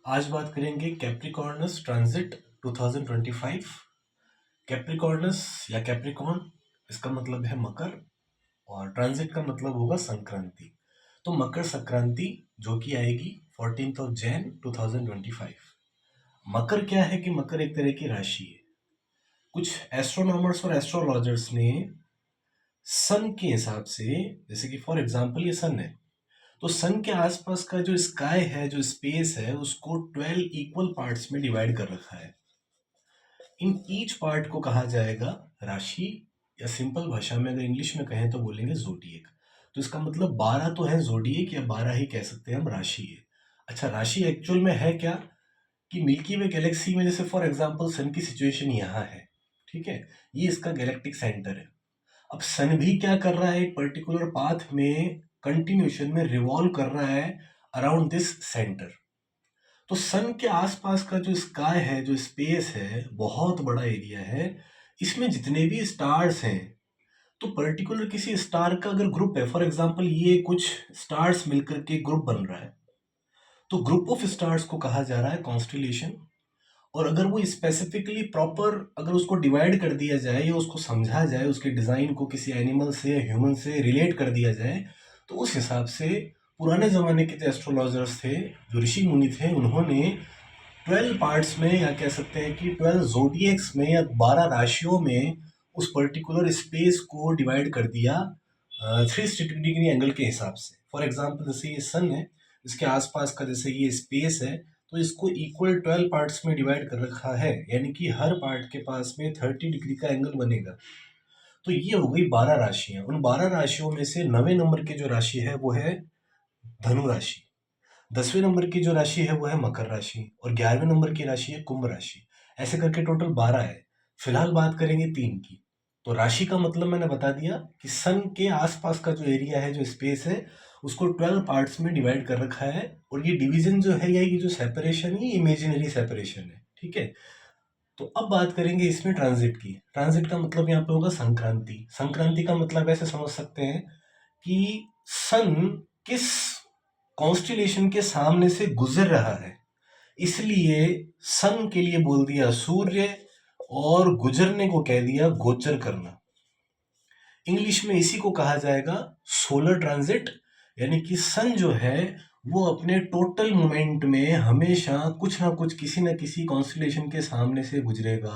आज बात करेंगे कैप्रिकॉर्नस ट्रांजिट 2025। कैप्रिकॉर्नस या कैप्रिकॉर्न, इसका मतलब है मकर, और ट्रांजिट का मतलब होगा संक्रांति। तो मकर संक्रांति जो कि आएगी 14th ऑफ जैन 2025। मकर क्या है कि मकर एक तरह की राशि है। कुछ एस्ट्रोनॉमर्स और एस्ट्रोलॉजर्स ने सन के हिसाब से, जैसे कि फॉर एग्जांपल ये सन है, तो सन के आसपास का जो स्काई है, जो स्पेस है, उसको 12 इक्वल पार्ट्स में डिवाइड कर रखा है। इन ईच पार्ट को कहा जाएगा राशि, या सिंपल भाषा में अगर इंग्लिश में कहें तो बोलेंगे जोडिएक। तो इसका मतलब 12 तो है जोडिएक, या 12 ही कह सकते हैं हम राशि है। अच्छा, राशि एक्चुअल में है क्या कि मिल्की वे गैलेक्सी में जैसे फॉर एग्जांपल सन की सिचुएशन यहाँ है, ठीक है, ये इसका गैलेक्टिक सेंटर है। अब सन भी क्या कर रहा है, एक पर्टिकुलर पाथ में कंटिन्यूशन में रिवॉल्व कर रहा है अराउंड दिस सेंटर। तो सन के आसपास का जो स्काई है, जो स्पेस है, बहुत बड़ा एरिया है। इसमें जितने भी स्टार्स हैं, तो पर्टिकुलर किसी स्टार का अगर ग्रुप है, फॉर एग्जांपल ये कुछ स्टार्स मिलकर के ग्रुप बन रहा है, तो ग्रुप ऑफ स्टार्स को कहा जा रहा है कॉन्स्टिलेशन। और अगर वो स्पेसिफिकली प्रॉपर अगर उसको डिवाइड कर दिया जाए या उसको समझा जाए, उसके डिज़ाइन को किसी एनिमल से या ह्यूमन से रिलेट कर दिया जाए, तो उस हिसाब से पुराने ज़माने के जो एस्ट्रोलॉजर्स थे, जो ऋषि मुनि थे, उन्होंने 12 पार्ट्स में, या कह सकते हैं कि 12 जोडिएक्स में या 12 राशियों में उस पर्टिकुलर स्पेस को डिवाइड कर दिया 360 डिग्री एंगल के हिसाब से। फॉर एग्जांपल जैसे ये सन है, इसके आसपास का जैसे ये स्पेस है, तो इसको इक्वल 12 पार्ट्स में डिवाइड कर रखा है, यानी कि हर पार्ट के पास में 30 डिग्री का एंगल बनेगा। तो ये हो गई 12 राशियां। उन 12 राशियों में से 9वें नंबर की जो राशि है वो है धनु राशि। 10वें नंबर की जो राशि है वो है मकर राशि, और 11वें नंबर की राशि है कुंभ राशि। ऐसे करके टोटल 12 है। फिलहाल बात करेंगे 3 की। तो राशि का मतलब मैंने बता दिया कि सन के आसपास का जो एरिया है, जो स्पेस है, उसको 12 पार्ट्स में डिवाइड कर रखा है। और ये डिवीजन जो है, या ये जो सेपरेशन है, ये इमेजिनरी सेपरेशन है, ठीक है। तो अब बात करेंगे इसमें ट्रांजिट की। ट्रांजिट का मतलब यहाँ पे होगा संक्रांति। संक्रांति का मतलब ऐसे समझ सकते हैं कि सन किस कॉन्स्टिलेशन के सामने से गुजर रहा है, इसलिए सन के लिए बोल दिया सूर्य, और गुजरने को कह दिया गोचर करना। इंग्लिश में इसी को कहा जाएगा सोलर ट्रांजिट। यानी कि सन जो है वो अपने टोटल मोमेंट में हमेशा कुछ ना कुछ, किसी ना किसी कॉन्स्टिलेशन के सामने से गुजरेगा।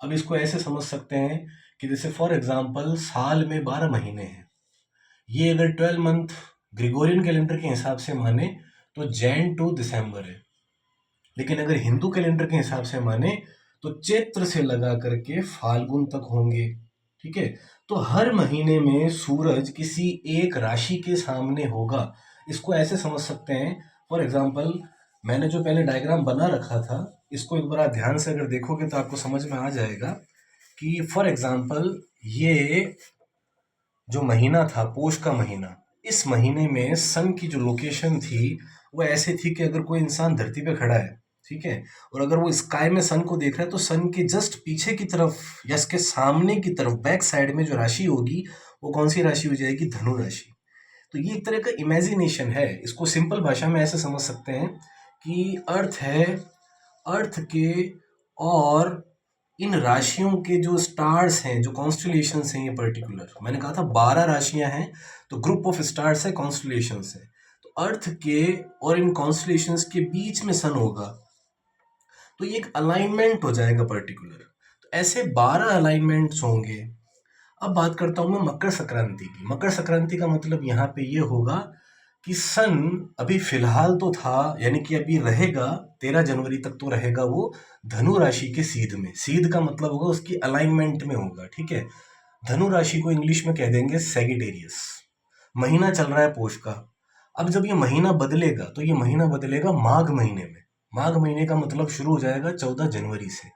अब इसको ऐसे समझ सकते हैं कि जैसे फॉर एग्जांपल साल में 12 महीने हैं। ये अगर 12 मंथ ग्रिगोरियन कैलेंडर के हिसाब से माने तो जैन टू दिसंबर है। लेकिन अगर हिंदू कैलेंडर के हिसाब से माने तो चैत्र से लगा करके फाल्गुन तक होंगे, ठीक है। तो हर महीने में सूरज किसी एक राशि के सामने होगा। इसको ऐसे समझ सकते हैं, फॉर एग्जांपल मैंने जो पहले डायग्राम बना रखा था, इसको एक बार आप ध्यान से अगर देखोगे तो आपको समझ में आ जाएगा कि फॉर एग्जांपल ये जो महीना था, पोष का महीना, इस महीने में सन की जो लोकेशन थी वो ऐसे थी कि अगर कोई इंसान धरती पे खड़ा है, ठीक है, और अगर वो स्काई में सन को देख रहा है, तो सन के जस्ट पीछे की तरफ या इसके सामने की तरफ बैक साइड में जो राशि होगी वो कौन सी राशि हो जाएगी, धनु राशि। तो ये एक तरह का इमेजिनेशन है। इसको सिंपल भाषा में ऐसे समझ सकते हैं कि अर्थ है, अर्थ के और इन राशियों के जो स्टार्स हैं, जो कॉन्स्टलेशंस हैं, ये पर्टिकुलर मैंने कहा था 12 राशियां हैं, तो ग्रुप ऑफ स्टार्स है, कॉन्स्टलेशंस है। तो अर्थ के और इन कॉन्स्टलेशंस के बीच में सन होगा, तो ये एक अलाइनमेंट हो जाएगा पर्टिकुलर। तो ऐसे 12 अलाइनमेंट्स होंगे। अब बात करता हूं मैं मकर संक्रांति की। मकर संक्रांति का मतलब यहाँ पे ये होगा कि सन अभी फिलहाल तो था, यानी कि अभी रहेगा 13 जनवरी तक तो रहेगा वो धनु राशि के सीध में। सीध का मतलब होगा उसकी अलाइनमेंट में होगा, ठीक है। धनु राशि को इंग्लिश में कह देंगे सैगिटेरियस। महीना चल रहा है पोष का। अब जब ये महीना बदलेगा तो ये महीना बदलेगा माघ महीने में। माघ महीने का मतलब शुरू हो जाएगा 14 जनवरी से।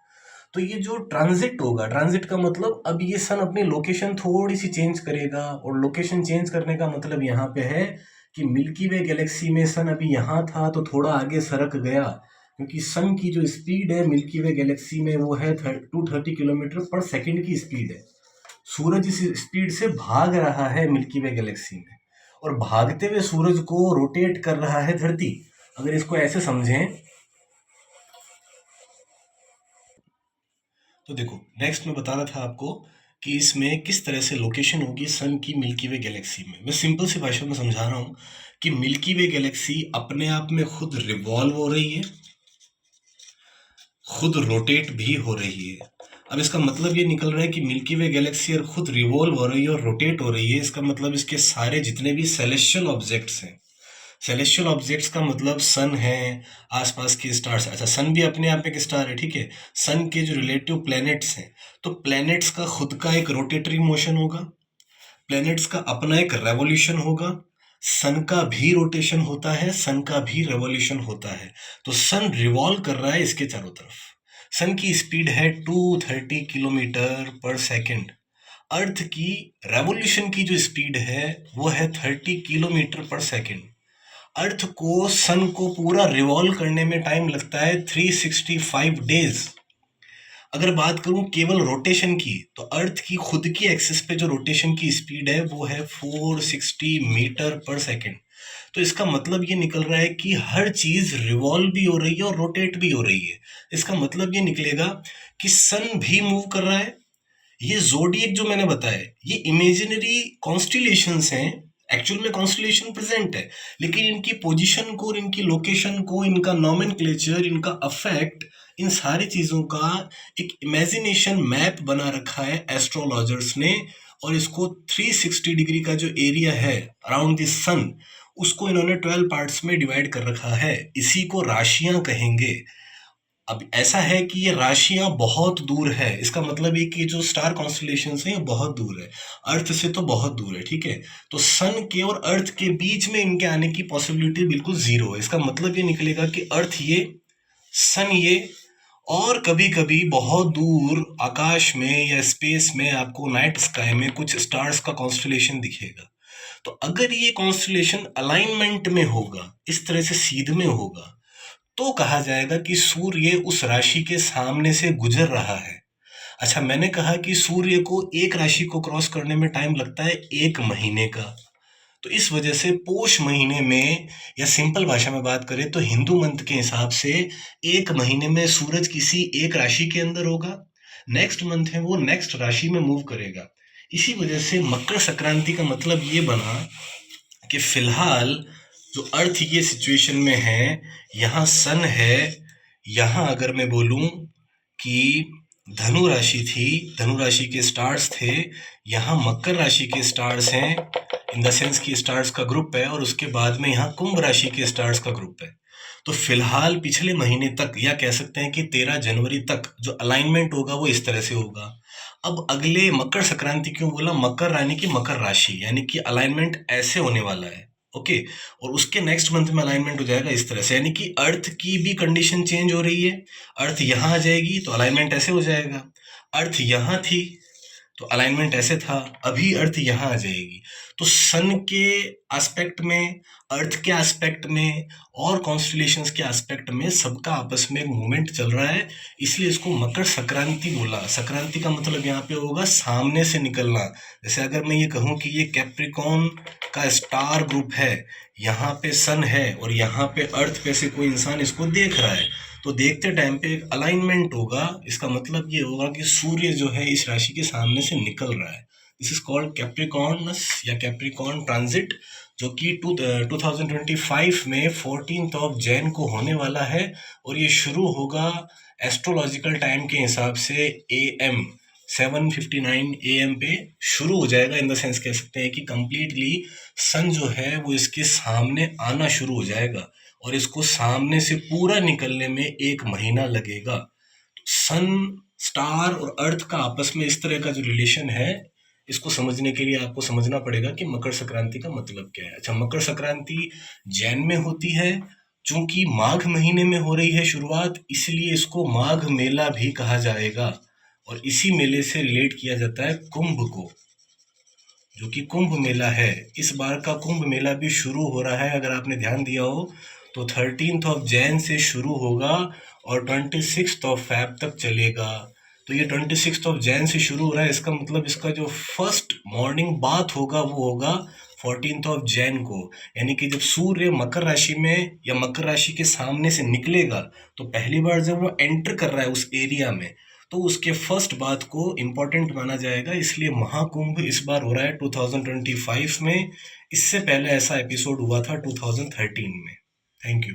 तो ये जो ट्रांजिट होगा, ट्रांजिट का मतलब अब ये सन अपनी लोकेशन थोड़ी सी चेंज करेगा, और लोकेशन चेंज करने का मतलब यहाँ पे है कि मिल्की वे गैलेक्सी में सन अभी यहाँ था तो थोड़ा आगे सरक गया, क्योंकि सन की जो स्पीड है मिल्की वे गैलेक्सी में वो है 230 किलोमीटर पर सेकेंड की स्पीड है। सूरज इस स्पीड से भाग रहा है मिल्की वे गैलेक्सी में, और भागते हुए सूरज को रोटेट कर रहा है धरती। अगर इसको ऐसे समझें तो देखो, नेक्स्ट मैं बता रहा था आपको कि इसमें किस तरह से लोकेशन होगी सन की मिल्की वे गैलेक्सी में। मैं सिंपल सी भाषा में समझा रहा हूँ कि मिल्की वे गैलेक्सी अपने आप में खुद रिवॉल्व हो रही है, खुद रोटेट भी हो रही है। अब इसका मतलब ये निकल रहा है कि मिल्की वे गैलेक्सी और खुद रिवॉल्व हो रही है और रोटेट हो रही है। इसका मतलब इसके सारे जितने भी सेलेस्टियल ऑब्जेक्ट्स हैं, सेलेस्टियल ऑब्जेक्ट्स का मतलब सन है, आसपास के स्टार्स। अच्छा, सन भी अपने आप में एक स्टार है, ठीक है। सन के जो रिलेटिव प्लैनेट्स हैं, तो प्लैनेट्स का खुद का एक रोटेटरी मोशन होगा, प्लैनेट्स का अपना एक रेवोल्यूशन होगा, सन का भी रोटेशन होता है, सन का भी रेवोल्यूशन होता है। तो सन रिवॉल्व कर रहा है इसके चारों तरफ। सन की स्पीड है 230 किलोमीटर पर सेकेंड। अर्थ की रेवोल्यूशन की जो स्पीड है वो है 30 किलोमीटर पर सेकेंड। अर्थ को सन को पूरा रिवॉल्व करने में टाइम लगता है 365 डेज। अगर बात करूं केवल रोटेशन की, तो अर्थ की खुद की एक्सिस पे जो रोटेशन की स्पीड है वो है 460 मीटर पर सेकेंड। तो इसका मतलब ये निकल रहा है कि हर चीज रिवॉल्व भी हो रही है और रोटेट भी हो रही है। इसका मतलब ये निकलेगा कि सन भी मूव कर रहा है। ये ज़ोडिएक जो मैंने बताया, ये इमेजिनरी कॉन्स्टिलेशंस हैं, एक्चुअल में कॉन्स्टिलेशन प्रेजेंट है, लेकिन इनकी पोजीशन को, इनकी लोकेशन को, इनका नॉमेनक्लेचर, इनका अफेक्ट, इन सारी चीज़ों का एक इमेजिनेशन मैप बना रखा है एस्ट्रोलॉजर्स ने। और इसको 360 डिग्री का जो एरिया है अराउंड द सन, उसको इन्होंने 12 पार्ट्स में डिवाइड कर रखा है। इसी को राशियां कहेंगे। अब ऐसा है कि ये राशियां बहुत दूर है, इसका मतलब ये कि जो स्टार कॉन्स्टलेशंस हैं ये बहुत दूर है, अर्थ से तो बहुत दूर है, ठीक है। तो सन के और अर्थ के बीच में इनके आने की पॉसिबिलिटी बिल्कुल जीरो है। इसका मतलब ये निकलेगा कि अर्थ ये, सन ये, और कभी कभी बहुत दूर आकाश में या स्पेस में आपको नाइट स्काई में कुछ स्टार्स का कॉन्स्टलेशन दिखेगा। तो अगर ये कॉन्स्टलेशन अलाइनमेंट में होगा, इस तरह से सीध में होगा, तो कहा जाएगा कि सूर्य उस राशि के सामने से गुजर रहा है। अच्छा, मैंने कहा कि सूर्य को एक राशि को क्रॉस करने में टाइम लगता है 1 महीने का। तो इस वजह से पोष महीने में, या सिंपल भाषा में बात करें तो हिंदू मंथ के हिसाब से 1 महीने में सूरज किसी एक राशि के अंदर होगा, नेक्स्ट मंथ है वो नेक्स्ट राशि में मूव करेगा। इसी वजह से मकर संक्रांति का मतलब ये बना कि फिलहाल जो अर्थ ये सिचुएशन में है, यहाँ सन है, यहाँ अगर मैं बोलूं कि धनु राशि थी, धनु राशि के स्टार्स थे, यहाँ मकर राशि के स्टार्स हैं, इन द सेंस कि स्टार्स का ग्रुप है, और उसके बाद में यहाँ कुंभ राशि के स्टार्स का ग्रुप है। तो फिलहाल पिछले महीने तक, या कह सकते हैं कि 13 जनवरी तक जो अलाइनमेंट होगा वो इस तरह से होगा। अब अगले मकर संक्रांति क्यों बोला, मकर यानी कि मकर राशि, यानी कि अलाइनमेंट ऐसे होने वाला है, ओके। और उसके नेक्स्ट मंथ में अलाइनमेंट हो जाएगा इस तरह से, यानी कि अर्थ की भी कंडीशन चेंज हो रही है। अर्थ यहाँ आ जाएगी तो अलाइनमेंट ऐसे हो जाएगा, अर्थ यहाँ थी तो अलाइनमेंट ऐसे था, अभी अर्थ यहाँ आ जाएगी। तो सन के एस्पेक्ट में, अर्थ के एस्पेक्ट में, और कॉन्स्टलेशंस के एस्पेक्ट में सबका आपस में एक मूवमेंट चल रहा है, इसलिए इसको मकर संक्रांति बोला। संक्रांति का मतलब यहाँ पे होगा सामने से निकलना। जैसे अगर मैं ये कहूँ कि ये कैप्रिकॉर्न का स्टार ग्रुप है, यहाँ पे सन है और यहाँ पे अर्थ पे से कोई इंसान इसको देख रहा है, तो देखते टाइम पे एक अलाइनमेंट होगा। इसका मतलब ये होगा कि सूर्य जो है इस राशि के सामने से निकल रहा है। दिस इज कॉल्ड कैप्रिकॉर्नस या कैप्रिकॉर्न ट्रांजिट, जो कि 2025 में 14 जैन को होने वाला है। और ये शुरू होगा एस्ट्रोलॉजिकल टाइम के हिसाब से AM 7:59 AM पे शुरू हो जाएगा। इन द सेंस कह सकते हैं कि कंप्लीटली सन जो है वो इसके सामने आना शुरू हो जाएगा, और इसको सामने से पूरा निकलने में 1 महीना लगेगा। सन, स्टार और अर्थ का आपस में इस तरह का जो रिलेशन है, इसको समझने के लिए आपको समझना पड़ेगा कि मकर संक्रांति का मतलब क्या है। अच्छा, मकर संक्रांति जैन में होती है, चूंकि माघ महीने में हो रही है शुरुआत, इसलिए इसको माघ मेला भी कहा जाएगा। और इसी मेले से रिलेट किया जाता है कुंभ को, जो कि कुंभ मेला है। इस बार का कुंभ मेला भी शुरू हो रहा है, अगर आपने ध्यान दिया हो तो 13 जैन से शुरू होगा और 26 फेब तक चलेगा। तो ये 26 जैन से शुरू हो रहा है, इसका मतलब इसका जो फर्स्ट मॉर्निंग बात होगा वो होगा 14 जैन को। यानी कि जब सूर्य मकर राशि में या मकर राशि के सामने से निकलेगा, तो पहली बार जब वो एंटर कर रहा है उस एरिया में, तो उसके फर्स्ट बात को इम्पोर्टेंट माना जाएगा, इसलिए महाकुंभ इस बार हो रहा है 2025 में। इससे पहले ऐसा एपिसोड हुआ था 2013 में। Thank you.